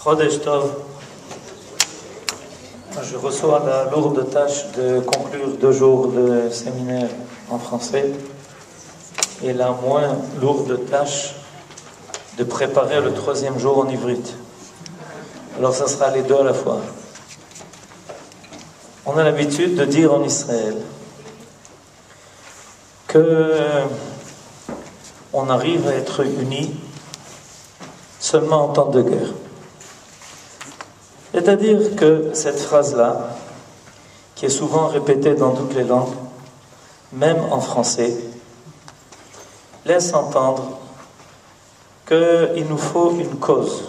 Chodesh Tov. Je reçois la lourde tâche de conclure 2 jours de séminaire en français et la moins lourde tâche de préparer le 3e jour en ivrite. Alors ça sera les 2 à la fois. On a l'habitude de dire en Israël que on arrive à être unis seulement en temps de guerre. C'est-à-dire que cette phrase-là, qui est souvent répétée dans toutes les langues, même en français, laisse entendre qu'il nous faut une cause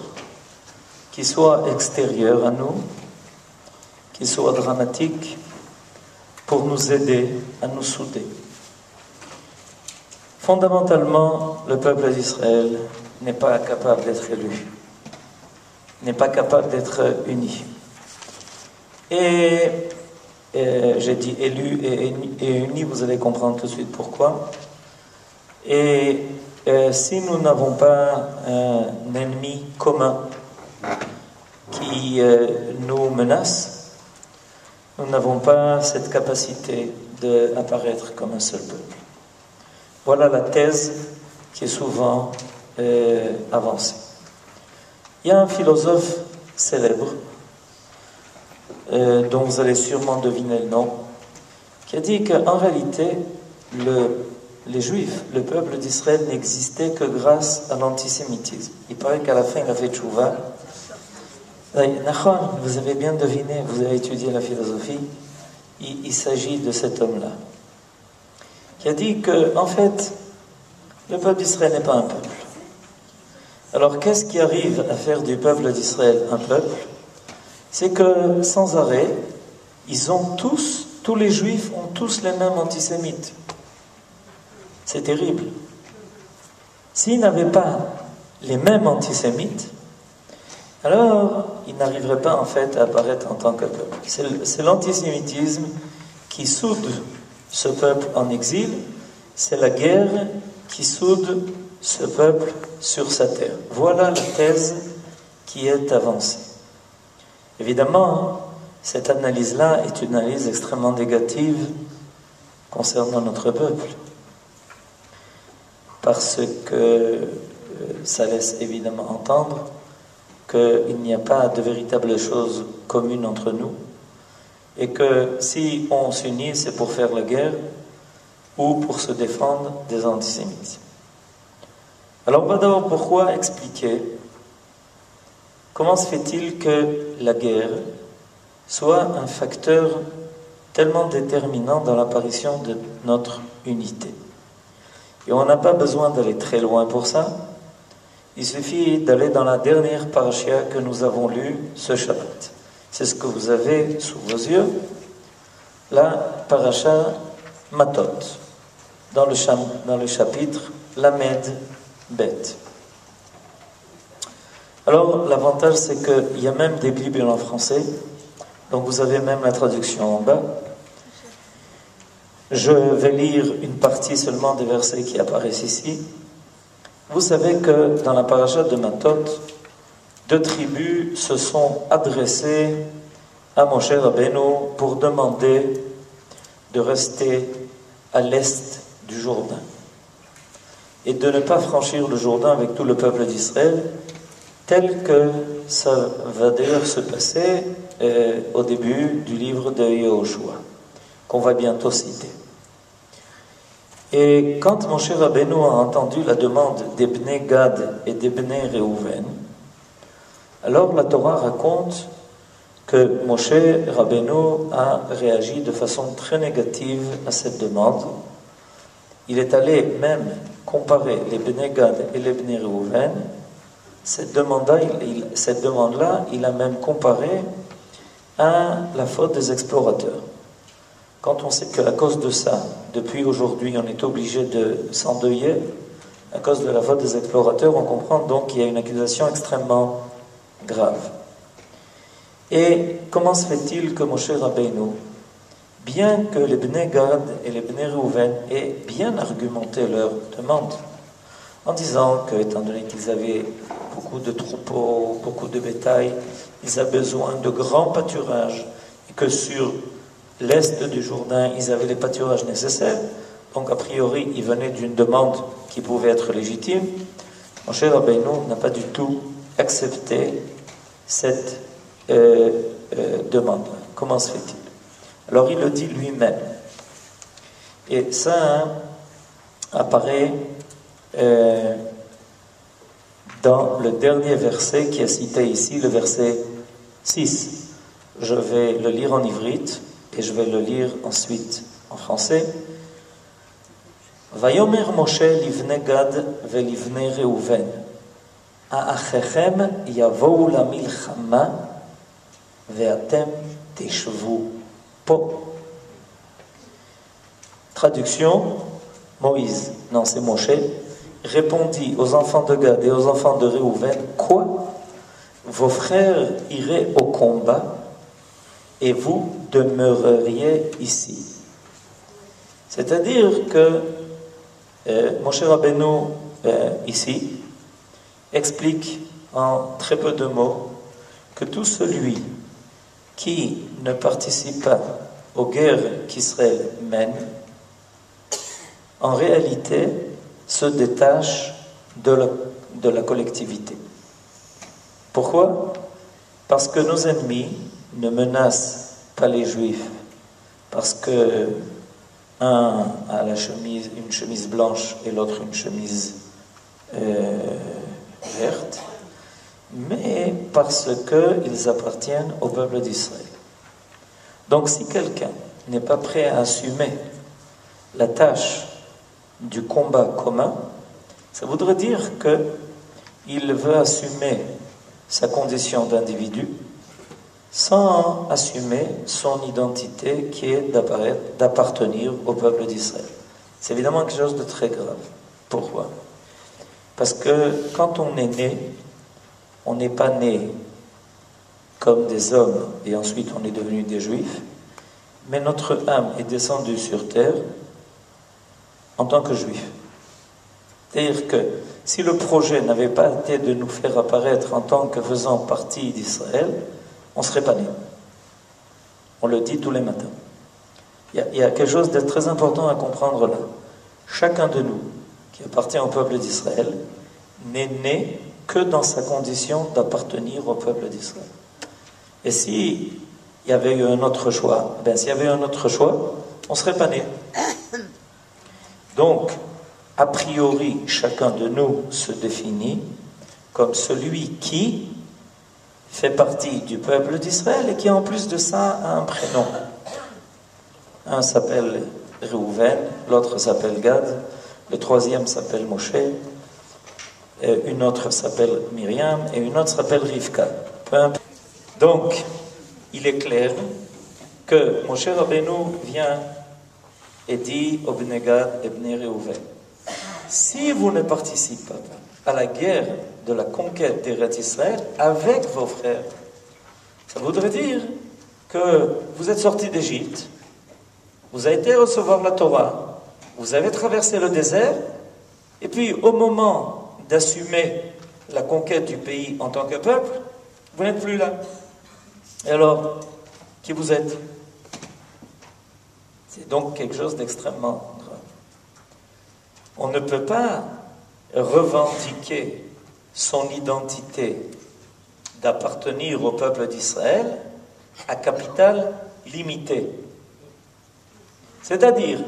qui soit extérieure à nous, qui soit dramatique, pour nous aider à nous souder. Fondamentalement, le peuple d'Israël n'est pas capable d'être élu, n'est pas capable d'être uni. Et j'ai dit élu et uni, vous allez comprendre tout de suite pourquoi. Et si nous n'avons pas un ennemi commun qui nous menace, nous n'avons pas cette capacité d'apparaître comme un seul peuple. Voilà la thèse qui est souvent avancée. Il y a un philosophe célèbre, dont vous allez sûrement deviner le nom, qui a dit qu'en réalité, les Juifs, le peuple d'Israël, n'existait que grâce à l'antisémitisme. Il paraît qu'à la fin, il a fait tchouva. Vous avez bien deviné, vous avez étudié la philosophie, il s'agit de cet homme-là, qui a dit que, en fait, le peuple d'Israël n'est pas un peuple. Alors, qu'est-ce qui arrive à faire du peuple d'Israël un peuple? C'est que, sans arrêt, tous les Juifs ont tous les mêmes antisémites. C'est terrible. S'ils n'avaient pas les mêmes antisémites, alors ils n'arriveraient pas en fait à apparaître en tant que peuple. C'est l'antisémitisme qui soude ce peuple en exil, c'est la guerre qui soude ce peuple sur sa terre. Voilà la thèse qui est avancée. Évidemment, cette analyse-là est une analyse extrêmement négative concernant notre peuple, parce que ça laisse évidemment entendre qu'il n'y a pas de véritable chose commune entre nous, et que si on s'unit, c'est pour faire la guerre ou pour se défendre des antisémites. Alors, on va d'abord pourquoi expliquer comment se fait-il que la guerre soit un facteur tellement déterminant dans l'apparition de notre unité. Et on n'a pas besoin d'aller très loin pour ça. Il suffit d'aller dans la dernière parasha que nous avons lue ce Shabbat. C'est ce que vous avez sous vos yeux, la parasha Matot, dans le chapitre Lamed Bet. Alors, l'avantage, c'est qu'il y a même des Bibles en français, donc vous avez même la traduction en bas. Je vais lire une partie seulement des versets qui apparaissent ici. Vous savez que dans la paracha de Matot, 2 tribus se sont adressées à Moshe Rabbeinu pour demander de rester à l'est du Jourdain et de ne pas franchir le Jourdain avec tout le peuple d'Israël, tel que ça va d'ailleurs se passer au début du livre de Yehoshua, qu'on va bientôt citer. Et quand Moshe Rabbeinu a entendu la demande des Bnei Gad et des Bnei Reuven, alors la Torah raconte que Moshe Rabbeinu a réagi de façon très négative à cette demande. Il est allé même comparer les Bnei Gad et les Bnei Reuven. Cette demande-là, il a même comparé à la faute des explorateurs. Quand on sait qu'à cause de ça, depuis aujourd'hui, on est obligé de s'endeuiller, à cause de la faute des explorateurs, on comprend donc qu'il y a une accusation extrêmement grave. Et comment se fait-il que Moshe Rabbeinu, bien que les Bnei Gad et les Bnei Reuven aient bien argumenté leur demande, en disant que, étant donné qu'ils avaient beaucoup de troupeaux, beaucoup de bétail, ils avaient besoin de grands pâturages, et que sur l'est du Jourdain, ils avaient les pâturages nécessaires. Donc, a priori, ils venaient d'une demande qui pouvait être légitime. Moshe Rabbeinu n'a pas du tout accepté cette demande. Comment se fait-il? Alors, il le dit lui-même. Et ça apparaît dans le dernier verset qui est cité ici, le verset 6. Je vais le lire en ivrite et je vais le lire ensuite en français. Vayomer Moshe livne Gad velivne Reuven Aachechem yavou la milchama ve'atem teshvu po. Traduction, Moïse, non c'est Moshe, répondit aux enfants de Gad et aux enfants de Reuven, quoi? Vos frères iraient au combat et vous demeureriez ici. C'est-à-dire que Moshe Rabbeinu, ici, explique en très peu de mots que tout celui qui ne participe pas aux guerres qu'Israël mène, en réalité, se détache de la collectivité. Pourquoi? Parce que nos ennemis ne menacent pas les Juifs, parce que un a une chemise blanche et l'autre une chemise verte, mais parce qu'ils appartiennent au peuple d'Israël. Donc si quelqu'un n'est pas prêt à assumer la tâche du combat commun, ça voudrait dire qu'il veut assumer sa condition d'individu sans assumer son identité qui est d'appartenir au peuple d'Israël. C'est évidemment quelque chose de très grave. Pourquoi? Parce que quand on est né, on n'est pas né comme des hommes et ensuite on est devenu des juifs, mais notre âme est descendue sur terre en tant que juif. C'est-à-dire que si le projet n'avait pas été de nous faire apparaître en tant que faisant partie d'Israël, on ne serait pas né. On le dit tous les matins. Il y a quelque chose de très important à comprendre là. Chacun de nous qui appartient au peuple d'Israël n'est né que dans sa condition d'appartenir au peuple d'Israël. Et s'il y avait eu un autre choix, s'il y avait eu un autre choix, on ne serait pas né. Donc, a priori, chacun de nous se définit comme celui qui fait partie du peuple d'Israël et qui, en plus de ça, a un prénom. Un s'appelle Reuven, l'autre s'appelle Gad, le troisième s'appelle Moshe, une autre s'appelle Myriam et une autre s'appelle Rivka. Donc, il est clair que Moshe Rabbeinu vient et dit au Bnei Gad et Bnei Reuven, si vous ne participez pas à la guerre de la conquête d'Eretz Israël avec vos frères, ça voudrait dire que vous êtes sortis d'Égypte, vous avez été recevoir la Torah, vous avez traversé le désert, et puis au moment d'assumer la conquête du pays en tant que peuple, vous n'êtes plus là. Et alors, qui vous êtes? C'est donc quelque chose d'extrêmement grave. On ne peut pas revendiquer son identité d'appartenir au peuple d'Israël à capital limité. C'est-à-dire,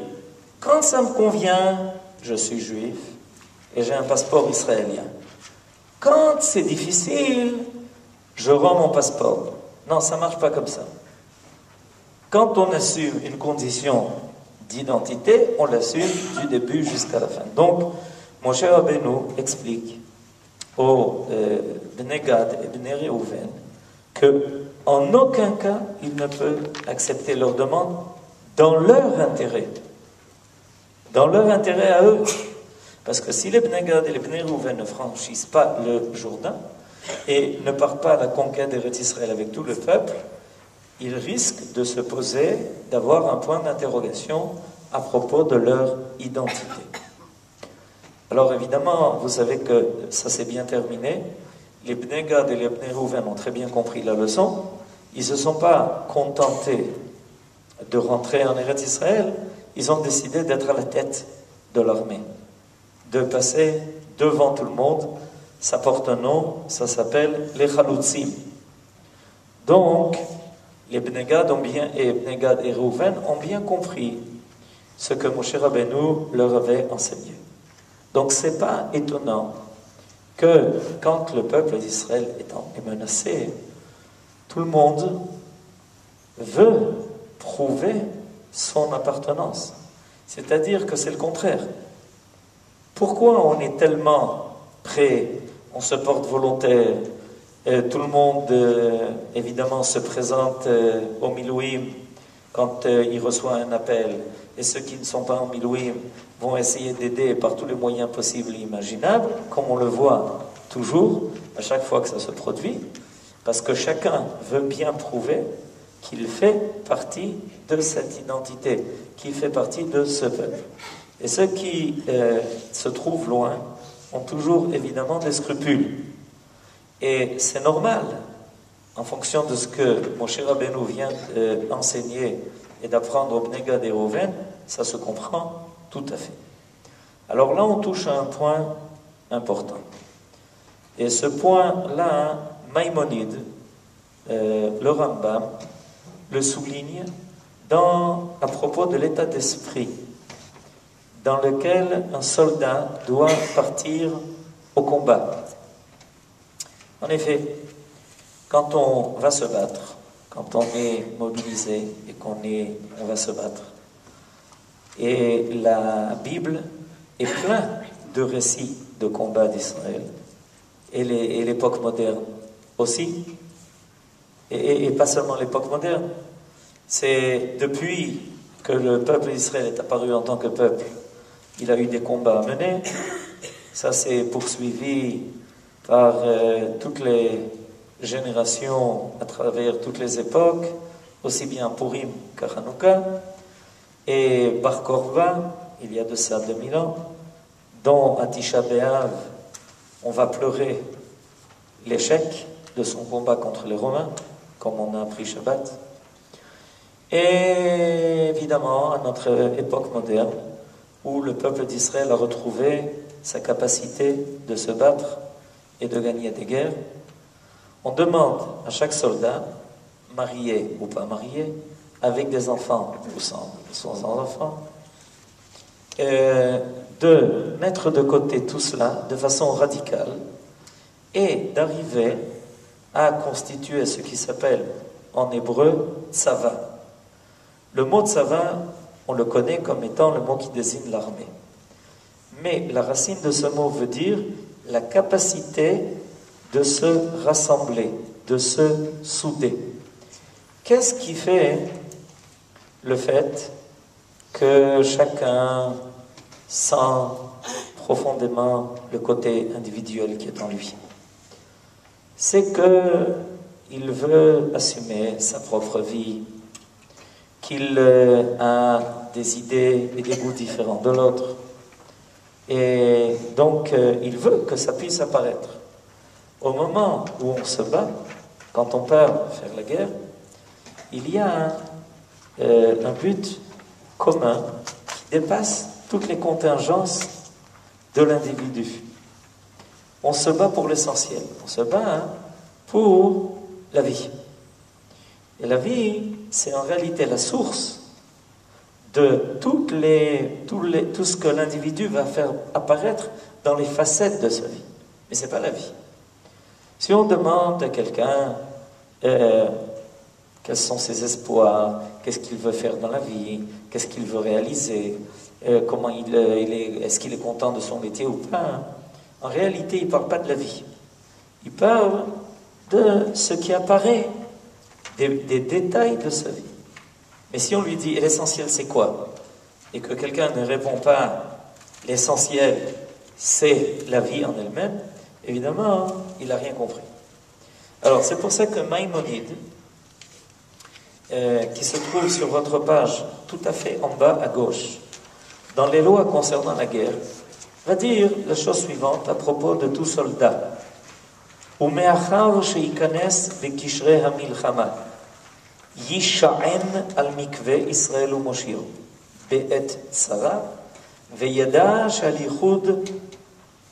quand ça me convient, je suis juif et j'ai un passeport israélien. Quand c'est difficile, je rends mon passeport. Non, ça ne marche pas comme ça. Quand on assume une condition d'identité, on l'assume du début jusqu'à la fin. Donc, Moshe Rabbeinu explique aux Bnei Gad et Bnei Reuven qu'en aucun cas, il ne peut accepter leur demande dans leur intérêt. Dans leur intérêt à eux. Parce que si les Bnei Gad et les Bnei Reuven ne franchissent pas le Jourdain et ne partent pas à la conquête d'Eretz Israël avec tout le peuple, ils risquent de se poser, d'avoir un point d'interrogation à propos de leur identité. Alors évidemment, vous savez que ça s'est bien terminé. Les Bnei Gad et les Bnei Rouven ont très bien compris la leçon. Ils ne se sont pas contentés de rentrer en Eretz Israël. Ils ont décidé d'être à la tête de l'armée, de passer devant tout le monde. Ça porte un nom, ça s'appelle les Chalutzim. Donc, les Bnei Gad et Rouven ont bien compris ce que Moshe Rabbeinu leur avait enseigné. Donc, ce n'est pas étonnant que quand le peuple d'Israël est menacé, tout le monde veut prouver son appartenance. C'est-à-dire que c'est le contraire. Pourquoi on est tellement prêt, on se porte volontaire, tout le monde évidemment se présente au Milouim quand il reçoit un appel, et ceux qui ne sont pas en Milouim vont essayer d'aider par tous les moyens possibles et imaginables, comme on le voit toujours à chaque fois que ça se produit, parce que chacun veut bien prouver qu'il fait partie de cette identité, qu'il fait partie de ce peuple. Et ceux qui se trouvent loin ont toujours évidemment des scrupules. Et c'est normal, en fonction de ce que Moshe Rabbeinu vient d'enseigner et d'apprendre au Bnei Gad et Rouven, ça se comprend tout à fait. Alors là, on touche à un point important. Et ce point-là, Maïmonide, le Rambam, le souligne à propos de l'état d'esprit dans lequel un soldat doit partir au combat. En effet, quand on va se battre, quand on est mobilisé et on va se battre, et la Bible est pleine de récits de combats d'Israël, et l'époque moderne aussi, et pas seulement l'époque moderne, c'est depuis que le peuple d'Israël est apparu en tant que peuple, il a eu des combats à mener, ça s'est poursuivi par toutes les générations, à travers toutes les époques, aussi bien Purim qu'à Hanouka, et Bar Korva, il y a de ça 2000 ans, dont à Tisha B'Av, on va pleurer l'échec de son combat contre les Romains, comme on a appris Shabbat. Et évidemment, à notre époque moderne, où le peuple d'Israël a retrouvé sa capacité de se battre et de gagner des guerres, on demande à chaque soldat, marié ou pas marié, avec des enfants ou sans enfants, de mettre de côté tout cela de façon radicale et d'arriver à constituer ce qui s'appelle en hébreu tsava. Le mot tsava, on le connaît comme étant le mot qui désigne l'armée. Mais la racine de ce mot veut dire la capacité de se rassembler, de se souder. Qu'est-ce qui fait le fait que chacun sent profondément le côté individuel qui est en lui? C'est qu'il veut assumer sa propre vie, qu'il a des idées et des goûts différents de l'autre. Et donc, il veut que ça puisse apparaître. Au moment où on se bat, quand on part faire la guerre, il y a un but commun qui dépasse toutes les contingences de l'individu. On se bat pour l'essentiel. On se bat pour la vie. Et la vie, c'est en réalité la source de tout ce que l'individu va faire apparaître dans les facettes de sa vie. Mais ce n'est pas la vie. Si on demande à quelqu'un quels sont ses espoirs, qu'est-ce qu'il veut faire dans la vie, qu'est-ce qu'il veut réaliser, est-ce qu'il est content de son métier ou pas, en réalité, il ne parle pas de la vie. Il parle de ce qui apparaît, des détails de sa vie. Mais si on lui dit « l'essentiel c'est quoi ?» et que quelqu'un ne répond pas « l'essentiel c'est la vie en elle-même », évidemment, il n'a rien compris. Alors c'est pour ça que Maïmonide, qui se trouve sur votre page tout à fait en bas à gauche, dans les lois concernant la guerre, va dire la chose suivante à propos de tout soldat. ומאחר שייכנס בקשרי המלחמה, יישען על מקווה ישראל ומושיעו בעת צרה, וידע שעל ייחוד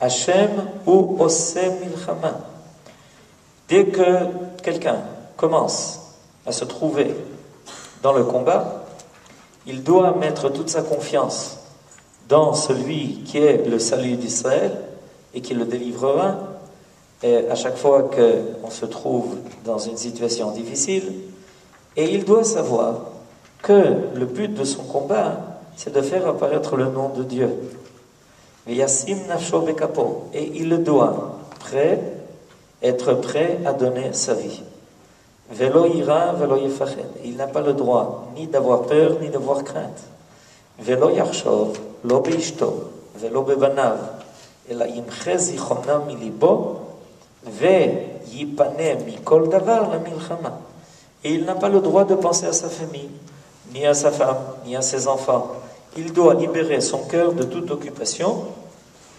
השם הוא עושה מלחמה. Dès que quelqu'un commence à se trouver dans le combat, il doit mettre toute sa confiance dans celui qui est le salut d'Israël et qui le délivrera. Et à chaque fois qu'on se trouve dans une situation difficile, et il doit savoir que le but de son combat, c'est de faire apparaître le nom de Dieu. Et il doit être prêt à donner sa vie. Il n'a pas le droit ni d'avoir peur, ni d'avoir crainte. Et il n'a pas le droit de penser à sa famille, ni à sa femme, ni à ses enfants. Il doit libérer son cœur de toute occupation.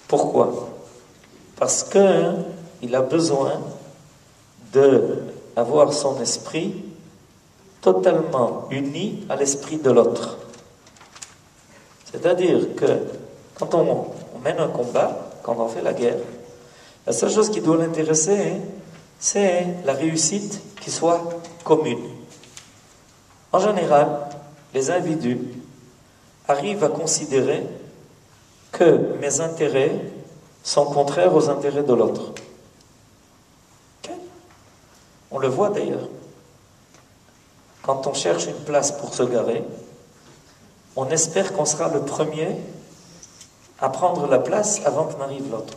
Pourquoi? Parce qu'il a besoin d'avoir son esprit totalement uni à l'esprit de l'autre. C'est-à-dire que quand on mène un combat, quand on fait la guerre, la seule chose qui doit l'intéresser, c'est la réussite qui soit commune. En général, les individus arrivent à considérer que mes intérêts sont contraires aux intérêts de l'autre. Okay? On le voit d'ailleurs. Quand on cherche une place pour se garer, on espère qu'on sera le premier à prendre la place avant que n'arrive l'autre.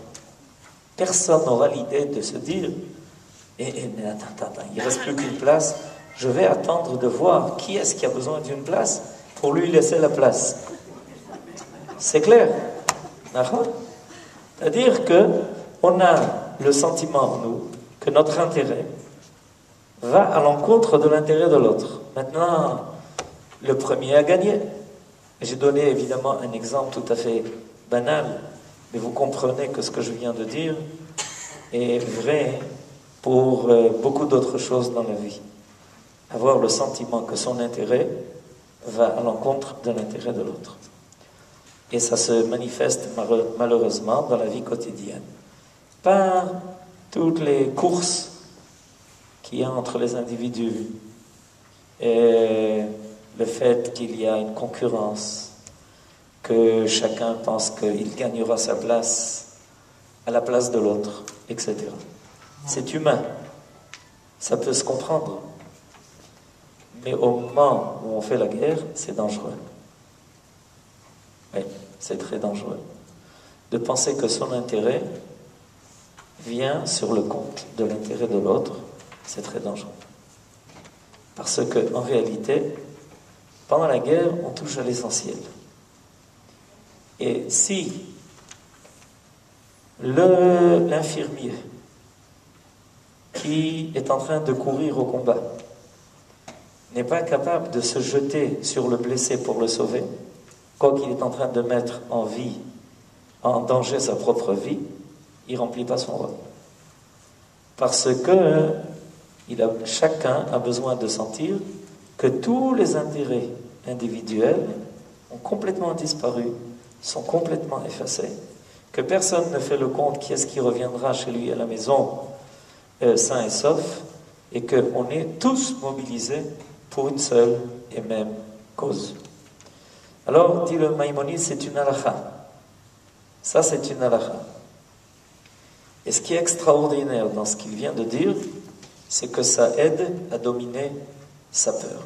Personne n'aura l'idée de se dire mais attends, il ne reste plus qu'une place, je vais attendre de voir qui est-ce qui a besoin d'une place pour lui laisser la place. C'est clair? C'est-à-dire qu'on a le sentiment, nous, que notre intérêt va à l'encontre de l'intérêt de l'autre. Maintenant, le premier a gagné. J'ai donné évidemment un exemple tout à fait banal, mais vous comprenez que ce que je viens de dire est vrai pour beaucoup d'autres choses dans la vie. Avoir le sentiment que son intérêt va à l'encontre de l'intérêt de l'autre. Et ça se manifeste malheureusement dans la vie quotidienne. Par toutes les courses qu'il y a entre les individus et le fait qu'il y a une concurrence, que chacun pense qu'il gagnera sa place à la place de l'autre, etc. C'est humain, ça peut se comprendre. Mais au moment où on fait la guerre, c'est dangereux. Oui, c'est très dangereux. De penser que son intérêt vient sur le compte de l'intérêt de l'autre, c'est très dangereux. Parce qu'en réalité, pendant la guerre, on touche à l'essentiel. Et si l'infirmier qui est en train de courir au combat n'est pas capable de se jeter sur le blessé pour le sauver, quoi qu'il est en train de mettre en danger sa propre vie, il ne remplit pas son rôle. Parce que chacun a besoin de sentir que tous les intérêts individuels ont complètement disparu, sont complètement effacés, que personne ne fait le compte qui est-ce qui reviendra chez lui à la maison sain et sauf, et qu'on est tous mobilisés pour une seule et même cause. Alors, dit le Maïmonide, c'est une halakha. Ça, c'est une halakha. Et ce qui est extraordinaire dans ce qu'il vient de dire, c'est que ça aide à dominer sa peur.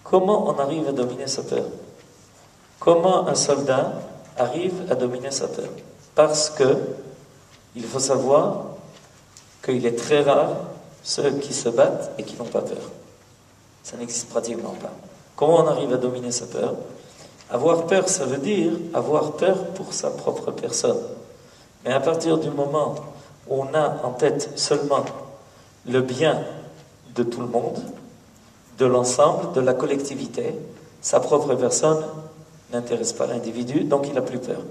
Comment on arrive à dominer sa peur? Comment un soldat arrive à dominer sa peur? Parce que il faut savoir qu'il est très rare ceux qui se battent et qui n'ont pas peur. Ça n'existe pratiquement pas. Comment on arrive à dominer sa peur? Avoir peur, ça veut dire avoir peur pour sa propre personne. Mais à partir du moment où on a en tête seulement le bien de tout le monde, de l'ensemble, de la collectivité, sa propre personne n'intéresse pas l'individu, donc il n'a plus peur.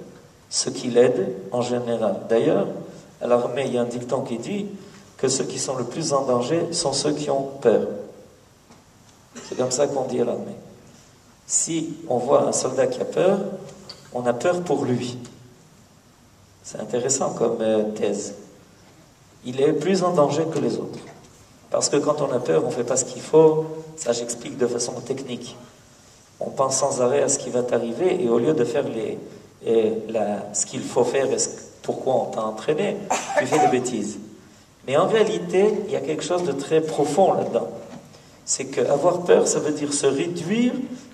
ceux qui l'aident en général. D'ailleurs, à l'armée, il y a un dicton qui dit que ceux qui sont le plus en danger sont ceux qui ont peur. C'est comme ça qu'on dit à l'armée. Si on voit un soldat qui a peur, on a peur pour lui. C'est intéressant comme thèse. Il est plus en danger que les autres. Parce que quand on a peur, on ne fait pas ce qu'il faut. Ça, j'explique de façon technique. On pense sans arrêt à ce qui va t'arriver et au lieu de faire ce qu'il faut faire et pourquoi on t'a entraîné, tu fais des bêtises. Mais en réalité, il y a quelque chose de très profond là-dedans. C'est qu'avoir peur, ça veut dire se réduire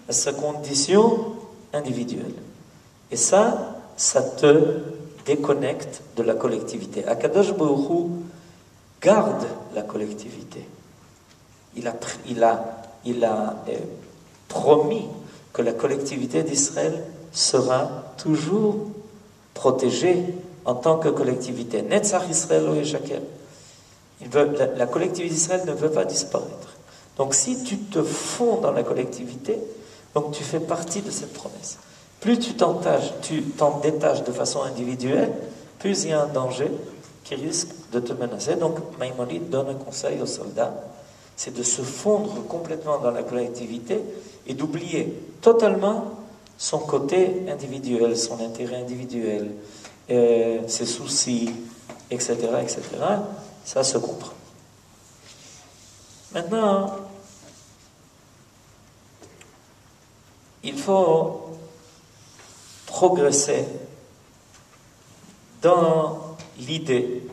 à sa condition individuelle. Et ça te déconnecte de la collectivité. Akadosh Baruch Hu garde la collectivité. Il a promis que la collectivité d'Israël sera toujours protégée en tant que collectivité. Netzach Israël lo yeshaker. La collectivité d'Israël ne veut pas disparaître. Donc si tu te fonds dans la collectivité, donc tu fais partie de cette promesse. Plus tu t'en détaches de façon individuelle, plus il y a un danger qui risque de te menacer. Donc Maïmonide donne un conseil aux soldats, c'est de se fondre complètement dans la collectivité et d'oublier totalement son côté individuel, son intérêt individuel, ses soucis, etc., etc. Ça se comprend. Maintenant, il faut progresser dans l'idée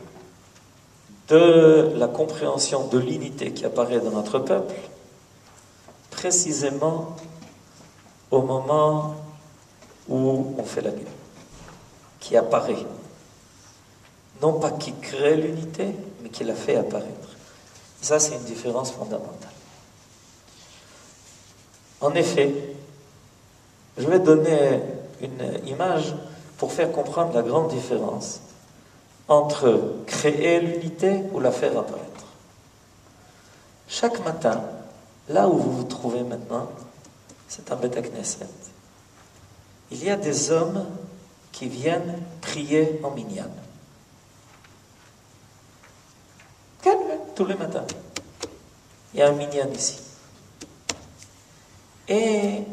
de la compréhension de l'unité qui apparaît dans notre peuple, précisément au moment où on fait la guerre, qui apparaît. Non pas qui crée l'unité, mais qui la fait apparaître. Ça, c'est une différence fondamentale. En effet, je vais donner une image pour faire comprendre la grande différence entre créer l'unité ou la faire apparaître. Chaque matin, là où vous vous trouvez maintenant, c'est un Beth Knesset. Il y a des hommes qui viennent prier en minyan. Tous les matins. Il y a un minyan ici. Et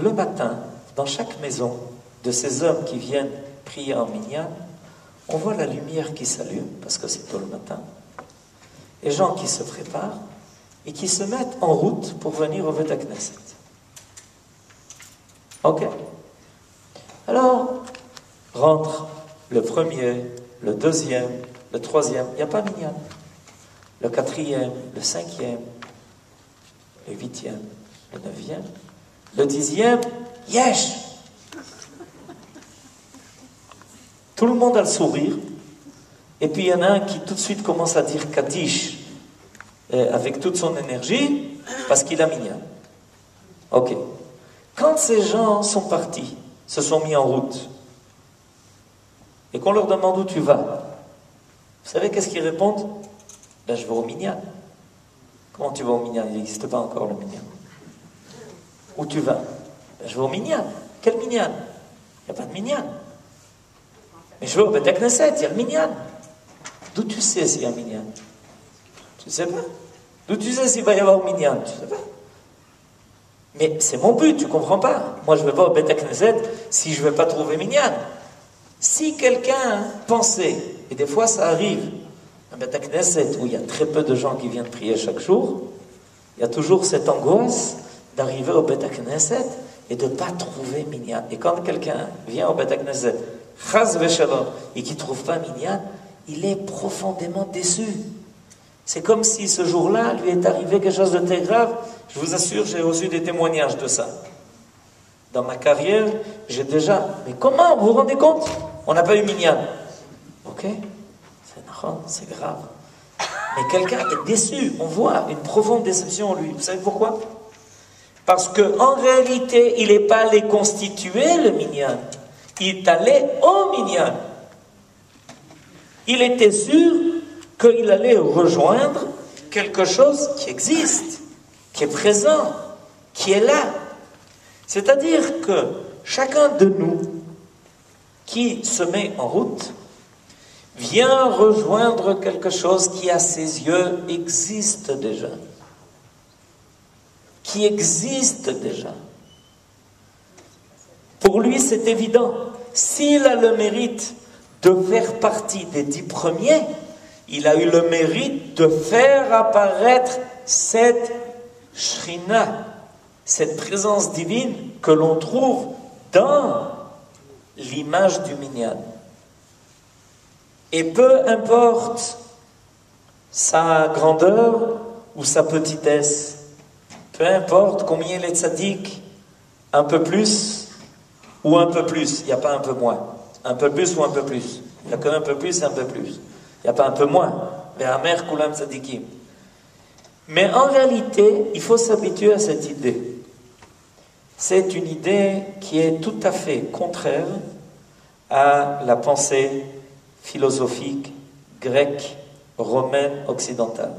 le matin, dans chaque maison de ces hommes qui viennent prier en minyan, on voit la lumière qui s'allume, parce que c'est tôt le matin. Les gens qui se préparent et qui se mettent en route pour venir au Beth Knesset. Ok? Alors, rentre le premier, le deuxième, le troisième, il n'y a pas minyan. Le quatrième, le cinquième, le huitième, le neuvième, le dixième, yesh! Tout le monde a le sourire, et puis il y en a un qui tout de suite commence à dire Kaddish avec toute son énergie, parce qu'il a minyan. Ok. Quand ces gens sont partis, se sont mis en route, et qu'on leur demande où tu vas, vous savez qu'est-ce qu'ils répondent? Ben, je vais au minyan. Comment tu vas au minyan? Il n'existe pas encore le minyan. Où tu vas? Ben, je vais au minyan. Quel minyan? Il n'y a pas de minyan. Mais je vais au Beth Knesset, il y a le minyan. D'où tu sais s'il y a un minyan? Tu ne sais pas. D'où tu sais s'il va y avoir un minyan? Tu ne sais pas. Mais c'est mon but, tu ne comprends pas. Moi, je ne vais pas au Beth Knesset si je ne vais pas trouver minyan. Si quelqu'un pensait, et des fois ça arrive, un Beth Knesset où il y a très peu de gens qui viennent prier chaque jour, il y a toujours cette angoisse d'arriver au Beth Knesset et de ne pas trouver minyan. Et quand quelqu'un vient au Beth Knesset, chas v'shalom, et qui ne trouve pas minyan, il est profondément déçu. C'est comme si ce jour-là, lui est arrivé quelque chose de très grave. Je vous assure, j'ai reçu des témoignages de ça. Dans ma carrière, j'ai déjà... Mais comment, vous vous rendez compte? On n'a pas eu minyan. Ok? C'est grave. Mais quelqu'un est déçu. On voit une profonde déception en lui. Vous savez pourquoi? Parce qu'en réalité, il n'est pas allé constituer le minyan. Il est allé au minyan. Il était sûr qu'il allait rejoindre quelque chose qui existe, qui est présent, qui est là. C'est-à-dire que chacun de nous qui se met en route vient rejoindre quelque chose qui, à ses yeux, existe déjà. Qui existe déjà. Pour lui, c'est évident. S'il a le mérite de faire partie des 10 premiers, il a eu le mérite de faire apparaître cette Shrina, cette présence divine que l'on trouve dans l'image du minyan. Et peu importe sa grandeur ou sa petitesse, peu importe combien il est tzaddik, un peu plus ou un peu plus, il n'y a pas un peu moins, un peu plus ou un peu plus, il n'y a qu'un peu plus et un peu plus, il n'y a pas un peu moins, mais amer kulam tzaddikim. Mais en réalité, il faut s'habituer à cette idée. C'est une idée qui est tout à fait contraire à la pensée philosophique grecque, romaine, occidentale,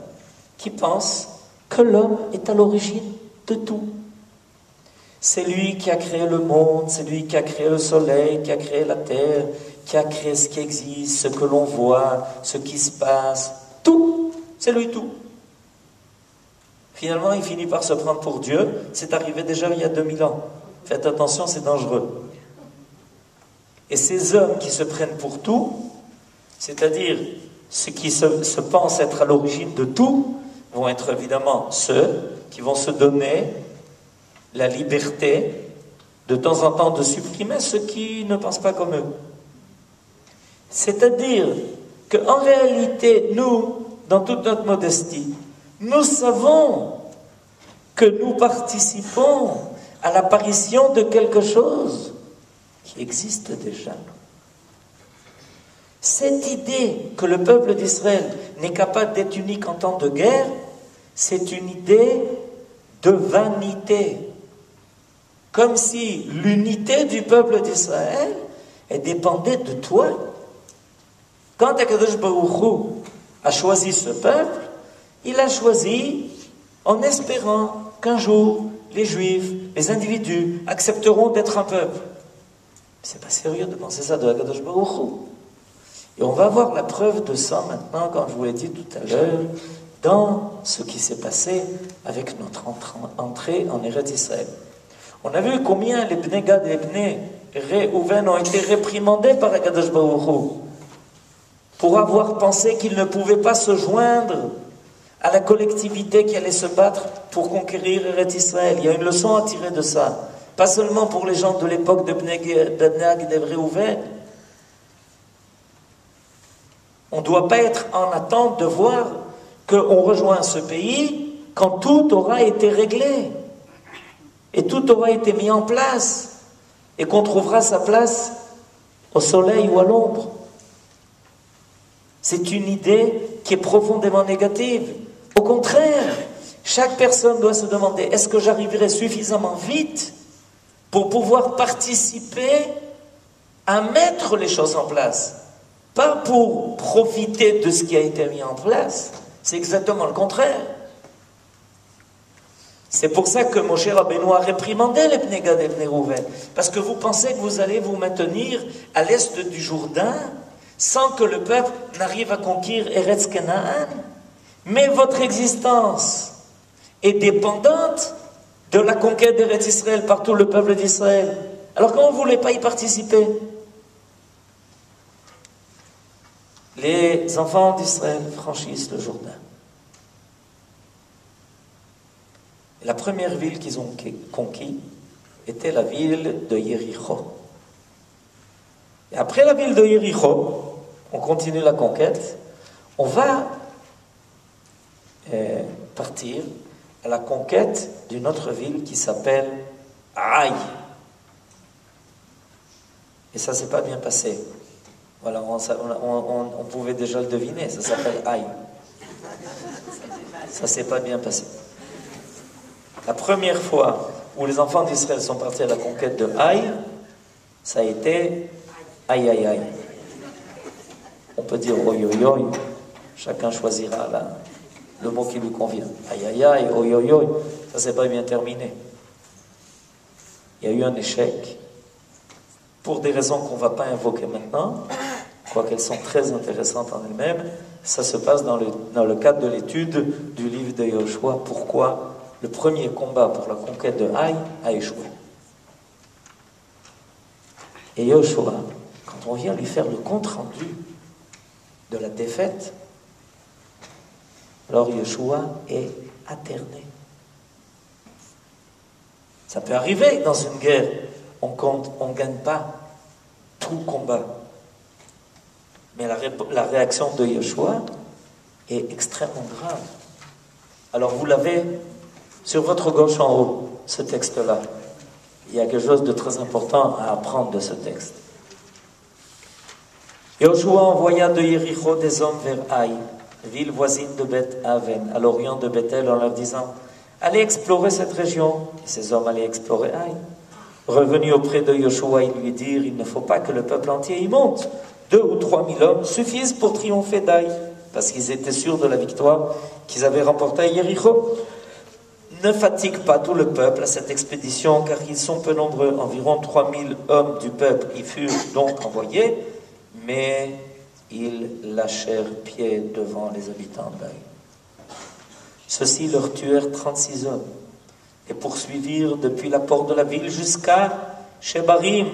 qui pense que l'homme est à l'origine de tout. C'est lui qui a créé le monde, c'est lui qui a créé le soleil, qui a créé la terre, qui a créé ce qui existe, ce que l'on voit, ce qui se passe, tout, c'est lui tout. Finalement, il finit par se prendre pour Dieu. C'est arrivé déjà il y a 2000 ans. Faites attention, c'est dangereux. Et ces hommes qui se prennent pour tout, c'est-à-dire ceux qui se pensent être à l'origine de tout, vont être évidemment ceux qui vont se donner la liberté de temps en temps de supprimer ceux qui ne pensent pas comme eux. C'est-à-dire qu'en réalité, nous, dans toute notre modestie, nous savons que nous participons à l'apparition de quelque chose qui existe déjà. Cette idée que le peuple d'Israël n'est capable d'être unique en temps de guerre, c'est une idée de vanité. Comme si l'unité du peuple d'Israël dépendait de toi. Quand Akadosh Baruch Hu a choisi ce peuple, il a choisi en espérant qu'un jour, les Juifs, les individus, accepteront d'être un peuple. C'est pas sérieux de penser ça de Akadosh Baruch Hu. Et on va voir la preuve de ça maintenant, comme je vous l'ai dit tout à l'heure, dans ce qui s'est passé avec notre entrée en Eretz Israël. On a vu combien les Bnei Gad et les Bnei Réhouven ont été réprimandés par Akadosh Baruch Hu pour avoir pensé qu'ils ne pouvaient pas se joindre à la collectivité qui allait se battre pour conquérir Eretz Israël. Il y a une leçon à tirer de ça. Pas seulement pour les gens de l'époque de Bnei Gad et de Réhouven. On ne doit pas être en attente de voir qu'on rejoint ce pays quand tout aura été réglé et tout aura été mis en place et qu'on trouvera sa place au soleil ou à l'ombre. C'est une idée qui est profondément négative. Au contraire, chaque personne doit se demander, est-ce que j'arriverai suffisamment vite pour pouvoir participer à mettre les choses en place? Pas pour profiter de ce qui a été mis en place, c'est exactement le contraire. C'est pour ça que Moshe Rabbeinu a réprimandé les Bnei Gad et les Bnei Rouven. Parce que vous pensez que vous allez vous maintenir à l'est du Jourdain sans que le peuple n'arrive à conquérir Eretz Canaan. Mais votre existence est dépendante de la conquête d'Eretz Israël par tout le peuple d'Israël. Alors comment vous ne voulez pas y participer? Les enfants d'Israël franchissent le Jourdain. Et la première ville qu'ils ont conquise était la ville de Yéricho. Et après la ville de Yéricho, on continue la conquête, on va partir à la conquête d'une autre ville qui s'appelle Haï. Et ça s'est pas bien passé. Voilà, on pouvait déjà le deviner, ça s'appelle Haï. Ça s'est pas bien passé. La première fois où les enfants d'Israël sont partis à la conquête de Haï, ça a été aïe aïe aïe. On peut dire oi oi oi, chacun choisira le mot qui lui convient. Aïe aïe aïe, oi oi oi, ça s'est pas bien terminé. Il y a eu un échec. pour des raisons qu'on ne va pas invoquer maintenant, quoiqu'elles sont très intéressantes en elles-mêmes. Ça se passe dans le cadre de l'étude du livre de Yoshua, pourquoi le premier combat pour la conquête de Haï a échoué. Et Yoshua, quand on vient lui faire le compte-rendu de la défaite, alors Yoshua est atterné. Ça peut arriver dans une guerre, on ne gagne pas tout combat. Mais la réaction de Yoshua est extrêmement grave. Alors vous l'avez sur votre gauche en haut, ce texte-là. Il y a quelque chose de très important à apprendre de ce texte. Yoshua envoya de Jéricho des hommes vers Haï, ville voisine de Beth-Aven, à l'orient de Bethel, en leur disant « Allez explorer cette région. » Et ces hommes allaient explorer Haï. Revenus auprès de Yoshua, ils lui dirent « Il ne faut pas que le peuple entier y monte. 2 ou 3 000 hommes suffisent pour triompher d'Haï. » Parce qu'ils étaient sûrs de la victoire qu'ils avaient remportée à Jéricho. « Ne fatigue pas tout le peuple à cette expédition, car ils sont peu nombreux. Environ 3 000 hommes du peuple y furent donc envoyés, mais ils lâchèrent pied devant les habitants d'Haï. Ceux-ci leur tuèrent 36 hommes et poursuivirent depuis la porte de la ville jusqu'à Shebarim,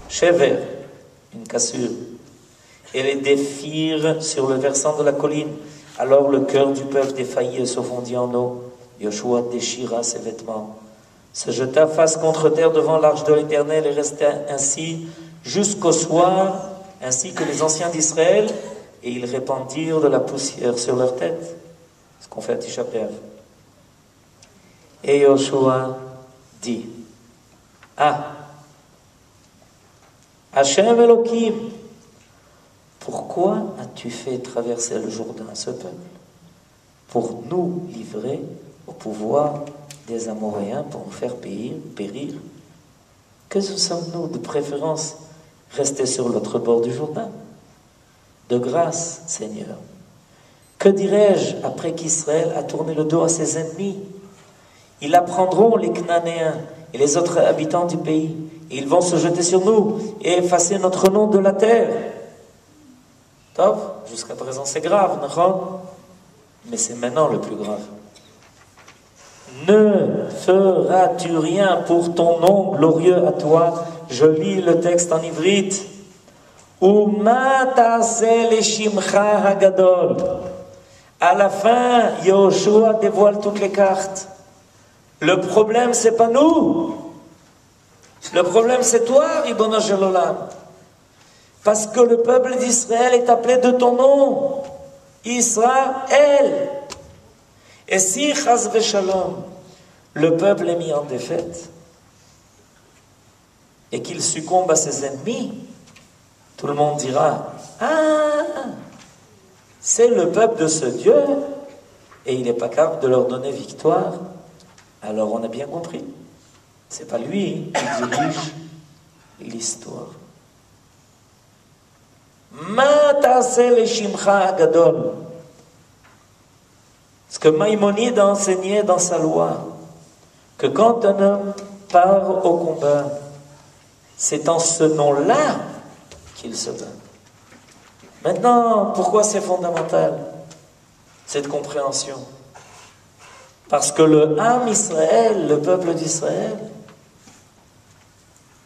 Shever, une cassure, et les défirent sur le versant de la colline. Alors le cœur du peuple défaillit et se fondit en eau. Yoshua déchira ses vêtements, se jeta face contre terre devant l'arche de l'Éternel et resta ainsi jusqu'au soir, ainsi que les anciens d'Israël, et ils répandirent de la poussière sur leur tête. Ce qu'on fait à Tisha B'Av. Et Yoshua dit, Hachem Elohim, pourquoi as-tu fait traverser le Jourdain à ce peuple? Pour nous livrer au pouvoir des Amoréens, pour nous faire périr. Que sommes-nous de préférence rester sur l'autre bord du Jourdain? De grâce, Seigneur. Que dirais-je après qu'Israël a tourné le dos à ses ennemis? Ils apprendront, les Cananéens et les autres habitants du pays, et ils vont se jeter sur nous et effacer notre nom de la terre. Top, jusqu'à présent c'est grave, non? Mais c'est maintenant le plus grave. Ne feras-tu rien pour ton nom glorieux à toi? Je lis le texte en ivrite. Uma ta'aseh leshimcha hagadol. À la fin, Yoshua dévoile toutes les cartes. Le problème, c'est pas nous. Le problème, c'est toi, Ribono Shel Olam. Parce que le peuple d'Israël est appelé de ton nom. Israël. Et si, chas v'shalom, le peuple est mis en défaite et qu'il succombe à ses ennemis, tout le monde dira, c'est le peuple de ce Dieu et il n'est pas capable de leur donner victoire. Alors on a bien compris. C'est pas lui qui dirige l'histoire. Ma ta'aseh leshimcha hagadol. Ce que Maïmonide a enseigné dans sa loi, que quand un homme part au combat, c'est en ce nom-là qu'il se bat. Maintenant, pourquoi c'est fondamental, cette compréhension? Parce que le Ham Israël, le peuple d'Israël,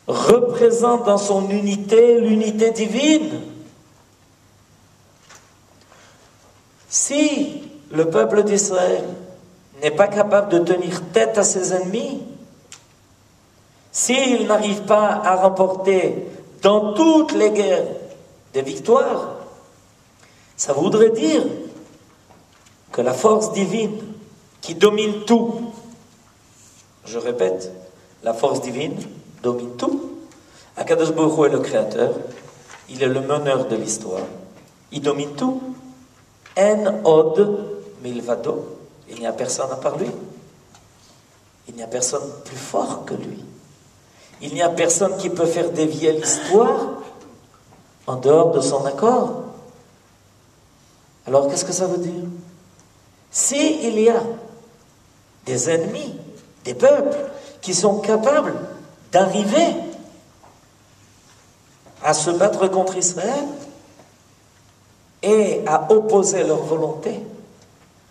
représente dans son unité l'unité divine. Si le peuple d'Israël n'est pas capable de tenir tête à ses ennemis, s'il n'arrive pas à remporter dans toutes les guerres des victoires, ça voudrait dire que la force divine qui domine tout, je répète, la force divine domine tout. Akadosh Baruch Hu est le créateur, il est le meneur de l'histoire, il domine tout. En od milvado, il n'y a personne à part lui. Il n'y a personne plus fort que lui. Il n'y a personne qui peut faire dévier l'histoire en dehors de son accord. Alors qu'est-ce que ça veut dire? Si il y a des ennemis, des peuples qui sont capables d'arriver à se battre contre Israël et à opposer leur volonté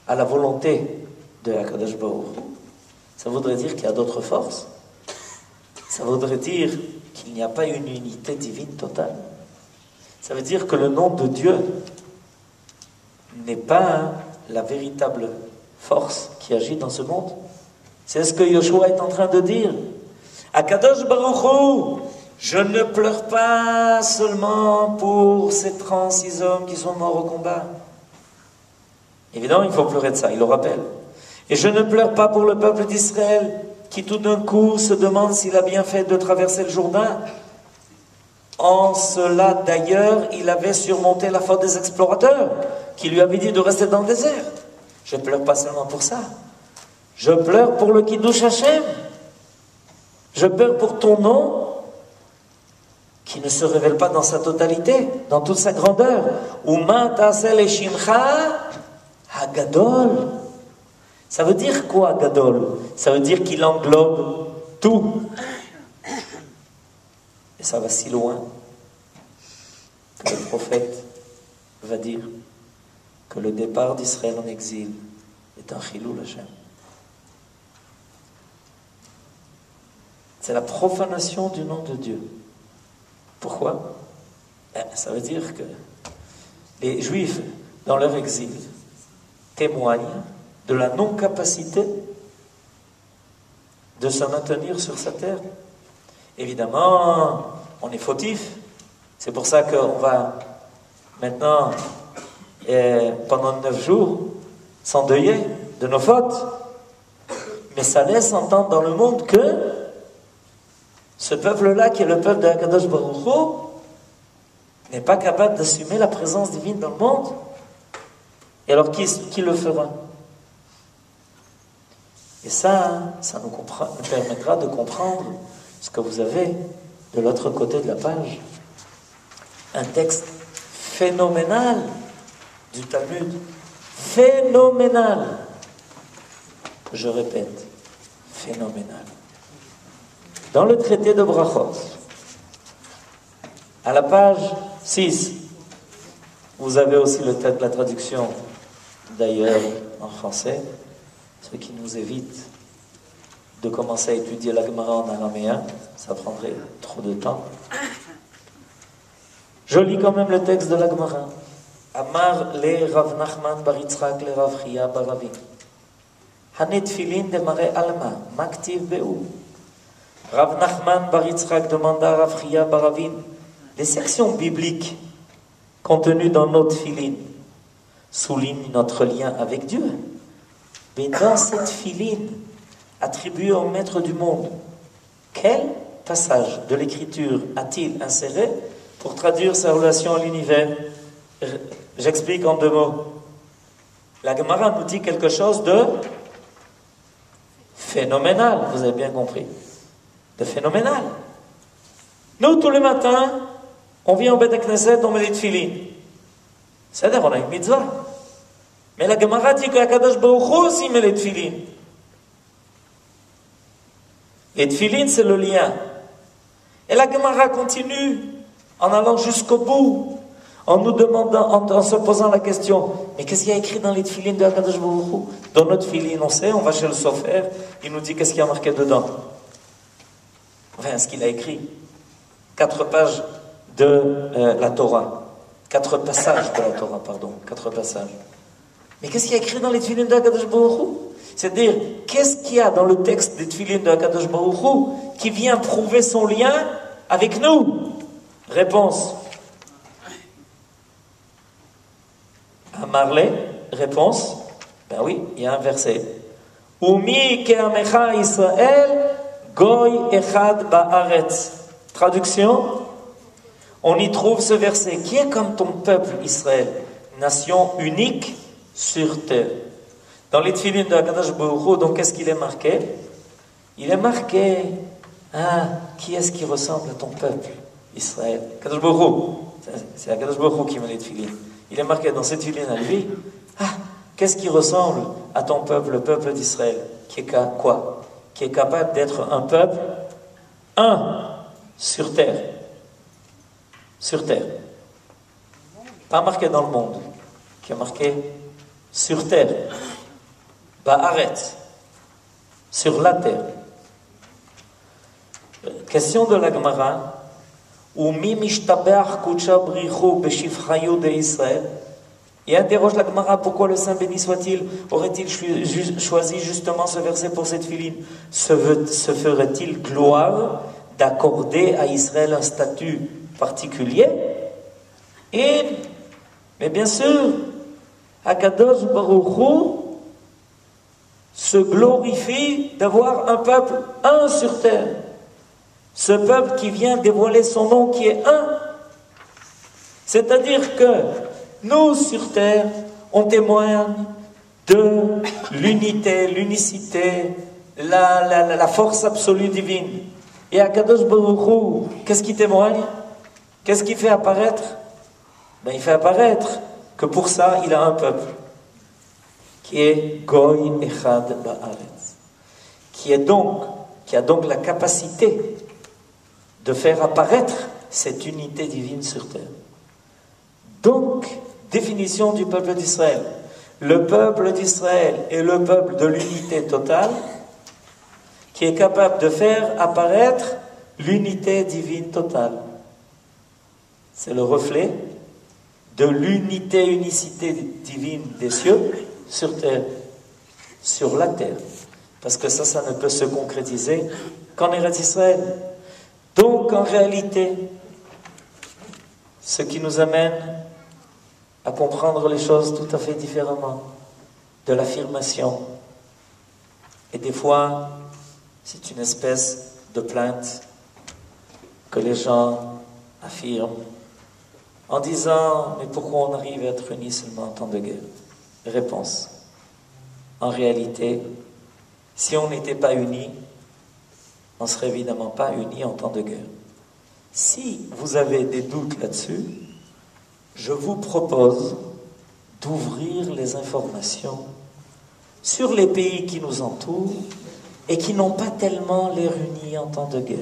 à la volonté de Akadosh Baruch Hu, ça voudrait dire qu'il y a d'autres forces. Ça voudrait dire qu'il n'y a pas une unité divine totale. Ça veut dire que le nom de Dieu n'est pas la véritable force qui agit dans ce monde. C'est ce que Yoshua est en train de dire. Akadosh Baruch Hu, je ne pleure pas seulement pour ces 36 hommes qui sont morts au combat. Évidemment, il faut pleurer de ça, il le rappelle. Et je ne pleure pas pour le peuple d'Israël qui tout d'un coup se demande s'il a bien fait de traverser le Jourdain. En cela, d'ailleurs, il avait surmonté la faute des explorateurs qui lui avaient dit de rester dans le désert. Je ne pleure pas seulement pour ça. Je pleure pour le Kiddush Hashem. Je pleure pour ton nom qui ne se révèle pas dans sa totalité, dans toute sa grandeur. Uma ta'aseh shimcha hagadol. Ça veut dire quoi, Gadol? Ça veut dire qu'il englobe tout. Et ça va si loin que le prophète va dire que le départ d'Israël en exil est un chilul Hashem. C'est la profanation du nom de Dieu. Pourquoi? Ça veut dire que les Juifs, dans leur exil, témoignent de la non-capacité de se maintenir sur sa terre. Évidemment, on est fautif. C'est pour ça qu'on va maintenant, pendant 9 jours, s'endeuiller de nos fautes. Mais ça laisse entendre dans le monde que ce peuple-là, qui est le peuple de Akadosh Baruch Hu, n'est pas capable d'assumer la présence divine dans le monde. Et alors, qui le fera? Et ça nous permettra de comprendre ce que vous avez de l'autre côté de la page. Un texte phénoménal du Talmud. Phénoménal. Je répète, phénoménal. Dans le traité de Brachot, à la page 6, vous avez aussi la traduction, d'ailleurs en français, ce qui nous évite de commencer à étudier la Gemara en araméen, ça prendrait trop de temps. Je lis quand même le texte de la Gemara. Amar le Rav Nachman bar Yitzchak le Rav Chia bar Ravin. Hanet filin de mare alma, maktiv be'u. Rav Nachman bar Yitzchak demanda à Rav Chia bar Ravin, les sections bibliques contenues dans notre filine soulignent notre lien avec Dieu. Mais dans cette filine attribuée au maître du monde, quel passage de l'écriture a-t-il inséré pour traduire sa relation à l'univers? J'explique en 2 mots. La Gemara nous dit quelque chose de phénoménal, vous avez bien compris. De phénoménal. Nous, tous les matins, on vient au Beth Knesset, on met les tefilines. C'est-à-dire, on a une mitzvah. Mais la Gemara dit qu'Akadosh Baruch Hu aussi met les tefilines. Les tefilines, c'est le lien. Et la Gemara continue en allant jusqu'au bout, en nous demandant, en se posant la question, mais qu'est-ce qu'il y a écrit dans les tefilines de Akadosh Baruch Hu? Dans notre tefilines, on sait, on va chez le sofer, il nous dit qu'est-ce qu'il y a marqué dedans. Enfin, ce qu'il a écrit. 4 pages de la Torah. 4 passages de la Torah, pardon. 4 passages. Mais qu'est-ce qu'il y a écrit dans les tefilines de Akadosh Baruch Hu? C'est-à-dire, qu'est-ce qu'il y a dans le texte des tefilines de Akadosh Baruch Hu qui vient prouver son lien avec nous? Réponse. Amarle, réponse. Ben oui, il y a un verset. Umi ke'amecha Israël, goy echad ba'aretz. Traduction. On y trouve ce verset. Qui est comme ton peuple Israël? Nation unique sur terre. Dans les tefilines de Akadosh Baruch Hu, donc qu'est-ce qu'il est marqué? Il est marqué, qui est-ce qui ressemble à ton peuple Israël? Akadosh Baruch Hu. C'est Akadosh Baruch Hu qui met les tefilines. Il est marqué dans cette tefilines à lui, qu'est-ce qui ressemble à ton peuple, le peuple d'Israël? Qui est quoi? Qui est capable d'être un peuple, un, sur terre. sur terre. Pas marqué dans le monde, qui est marqué sur terre. Ba'aretz, sur la terre. Question de la Gemara. Umi mishtabeach kucha brichu beshivchayu de Israël. Et interroge la Gemara, pourquoi le Saint béni soit-il aurait-il choisi justement ce verset pour cette filine? Se ferait-il gloire d'accorder à Israël un statut particulier? Mais bien sûr, Akadosh Baruch Hu se glorifie d'avoir un peuple un sur terre. Ce peuple qui vient dévoiler son nom, qui est un. C'est-à-dire que nous, sur terre, on témoigne de l'unité, l'unicité, la force absolue divine. Et Akadosh Baruch Hu, qu'est-ce qui témoigne? Qu'est-ce qui fait apparaître? Ben, il fait apparaître que pour ça, il a un peuple qui est Goy Echad Ba'aretz, qui a donc la capacité de faire apparaître cette unité divine sur terre. Donc, définition du peuple d'Israël. Le peuple d'Israël est le peuple de l'unité totale qui est capable de faire apparaître l'unité divine totale. C'est le reflet de l'unité, unicité divine des cieux sur terre, sur la terre. Parce que ça ne peut se concrétiser qu'en Eretz Israël. Donc, en réalité, ce qui nous amène à comprendre les choses tout à fait différemment de l'affirmation. Et des fois, c'est une espèce de plainte que les gens affirment en disant « Mais pourquoi on arrive à être unis seulement en temps de guerre ?» Réponse. En réalité, si on n'était pas unis, on ne serait évidemment pas unis en temps de guerre. Si vous avez des doutes là-dessus, je vous propose d'ouvrir les informations sur les pays qui nous entourent et qui n'ont pas tellement l'air unis en temps de guerre.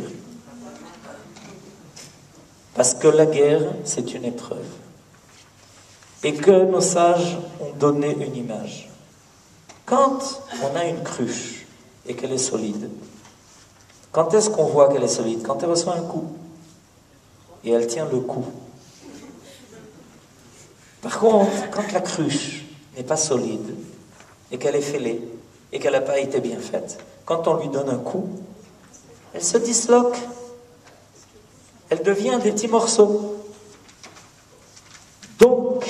Parce que la guerre, c'est une épreuve. Et que nos sages ont donné une image. Quand on a une cruche et qu'elle est solide, quand est-ce qu'on voit qu'elle est solide? Quand elle reçoit un coup. Et elle tient le coup. Par contre, quand la cruche n'est pas solide, et qu'elle est fêlée, et qu'elle n'a pas été bien faite, quand on lui donne un coup, elle se disloque. Elle devient des petits morceaux. Donc,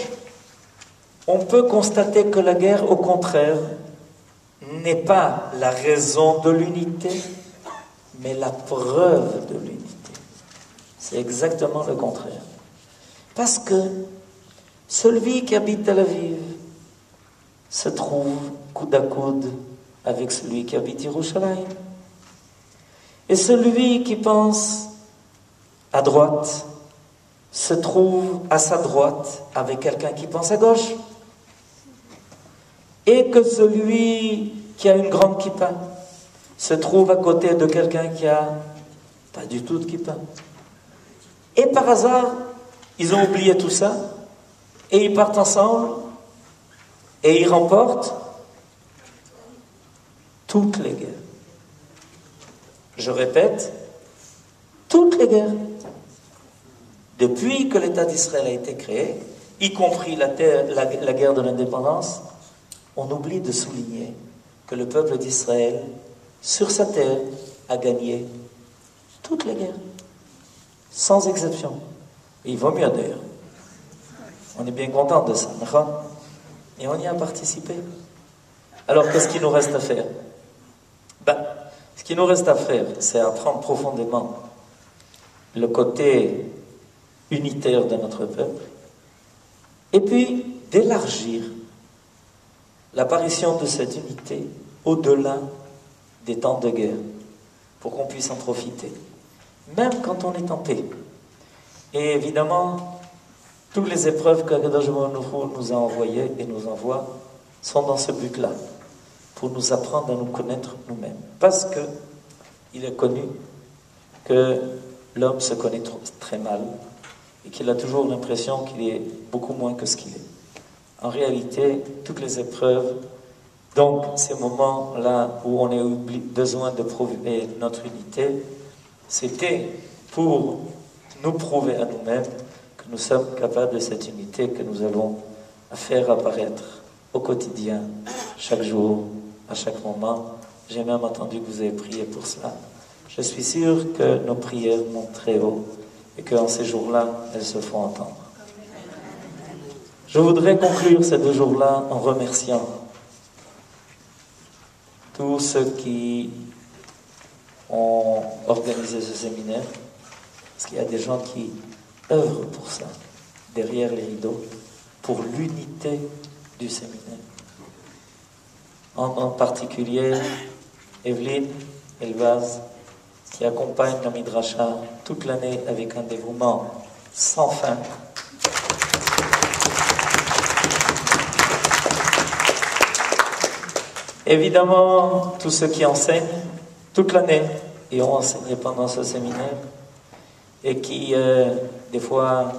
on peut constater que la guerre, au contraire, n'est pas la raison de l'unité, mais la preuve de l'unité. C'est exactement le contraire. Parce que celui qui habite Tel Aviv se trouve coude à coude avec celui qui habite Yerushalayim. Et celui qui pense à droite se trouve à sa droite avec quelqu'un qui pense à gauche. Et que celui qui a une grande kippa se trouve à côté de quelqu'un qui a pas du tout de kippa. Et par hasard, ils ont oublié tout ça, et ils partent ensemble, et ils remportent toutes les guerres. Je répète, toutes les guerres. Depuis que l'État d'Israël a été créé, y compris la guerre de l'indépendance, on oublie de souligner que le peuple d'Israël, sur sa terre, a gagné toutes les guerres, sans exception. Et il vaut mieux d'ailleurs. On est bien content de ça, d'accord? Et on y a participé. Alors, qu'est-ce qu'il nous reste à faire? Ce qu'il nous reste à faire, c'est apprendre profondément le côté unitaire de notre peuple, et puis d'élargir l'apparition de cette unité au-delà des temps de guerre, pour qu'on puisse en profiter, même quand on est en paix. Et évidemment, toutes les épreuves que Akadosh Baruch Hu nous a envoyées et nous envoie sont dans ce but-là, pour nous apprendre à nous connaître nous-mêmes. Parce que il est connu que l'homme se connaît très mal, et qu'il a toujours l'impression qu'il est beaucoup moins que ce qu'il est. En réalité, toutes les épreuves, donc ces moments-là où on a besoin de prouver notre unité, c'était pour nous prouver à nous-mêmes que nous sommes capables de cette unité que nous avons à faire apparaître au quotidien, chaque jour, à chaque moment. J'ai même entendu que vous avez prié pour cela. Je suis sûr que nos prières montent très haut et qu'en ces jours-là, elles se font entendre. Je voudrais conclure ces 2 jours-là en remerciant tous ceux qui ont organisé ce séminaire, parce qu'il y a des gens qui œuvrent pour ça, derrière les rideaux, pour l'unité du séminaire. En particulier, Evelyne Elbaz, qui accompagne la Midrasha toute l'année avec un dévouement sans fin. Évidemment, tous ceux qui enseignent toute l'année et ont enseigné pendant ce séminaire et qui, des fois,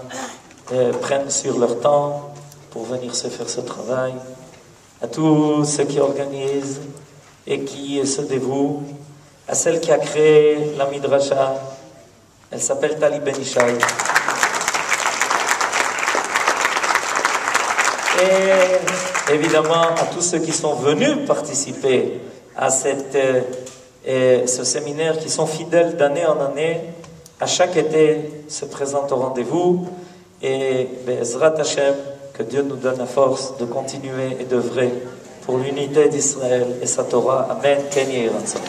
prennent sur leur temps pour venir se faire ce travail, à tous ceux qui organisent et qui se dévouent, à celle qui a créé la Midrasha, elle s'appelle Tali Ben-Ishai. Et évidemment à tous ceux qui sont venus participer à ce séminaire, qui sont fidèles d'année en année, à chaque été se présentent au rendez-vous, et Be'ezrat Hashem, que Dieu nous donne la force de continuer et d'œuvrer pour l'unité d'Israël et sa Torah. Amen. Ken Yehi Ratzon.